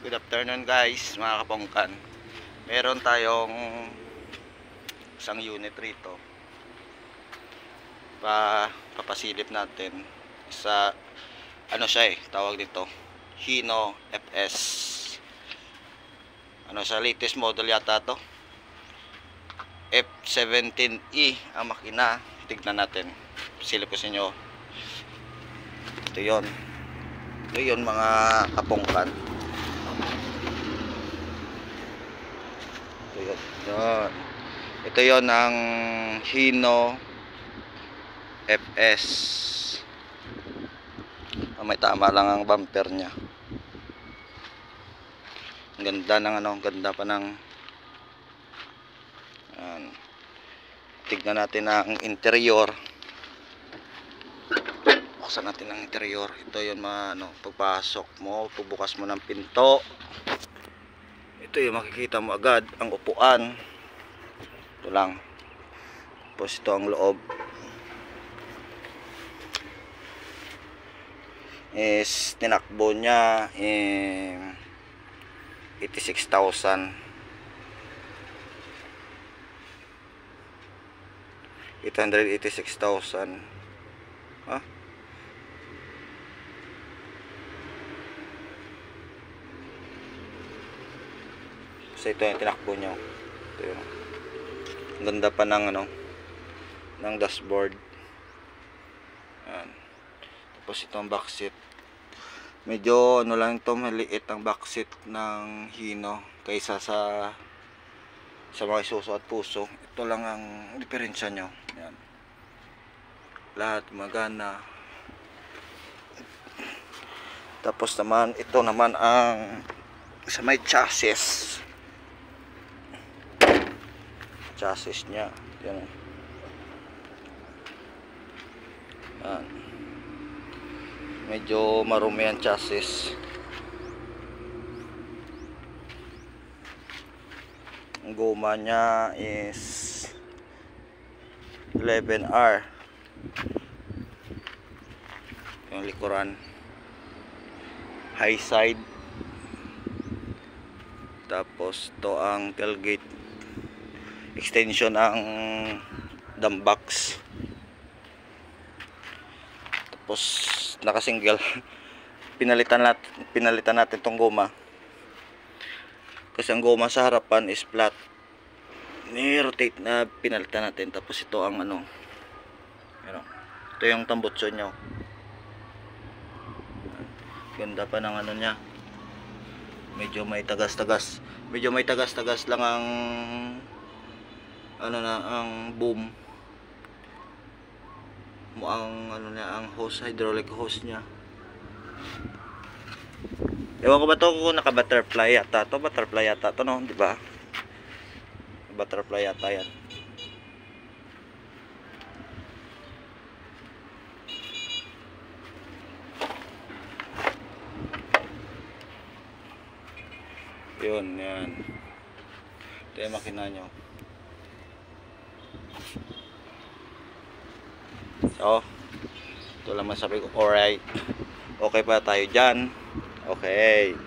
Good afternoon guys, mga kapongkan. Meron tayong isang unit rito. Papasilip natin sa ano siya tawag dito, Hino FS. Ano sa latest model yata to. F17E ang makina. Tignan natin. Silip ko sa inyo. Ito 'yon. Ito 'yon mga kapongkan. Yan. Ito yon ang Hino FS. May tama lang ang bumper niya. Ang ganda ng ganda pa ng yan. Tignan natin ang interior. Buksan natin ang interior. Ito yon mga pagpasok mo, pagbukas mo ng pinto. Ito yung makikita mo agad ang upuan. Ito lang. Tapos ito ang loob. Is tinakbo niya 86,000. 886,000. Ha? So ito yung tinakbo nyo. Ito yung ganda pa ng ng dashboard. Ayan. Tapos ito ang backseat. Medyo lang ito, maliit ang backseat ng Hino kaysa sa mga Isuzu at Puso. Ito lang ang diferensya nyo. Ayan. Lahat magana. Tapos naman ito naman ang sa may chassis niya. Yan. Yan. Medyo marumi ang chassis. Ang goma niya is 11R. Yung likuran high side. Tapos to ang tailgate extension ang dump box. Tapos naka-single. pinalitan natin tong goma. Kasi ang goma sa harapan is flat. Ni-rotate na pinalitan natin. Tapos ito ang ito yung tambutso nyo. Ganda pa ng niya. Medyo may tagas-tagas lang ang ang boom mo, ang ang hose, hydraulic hose niya. Ewan ko ba to kung naka butterfly yata to, no, di ba? Butterfly yata yan. Yun, yan. Ito yung makina nyo. So, ito lang masabi ko. Alright. Okay pa tayo dyan. Okay.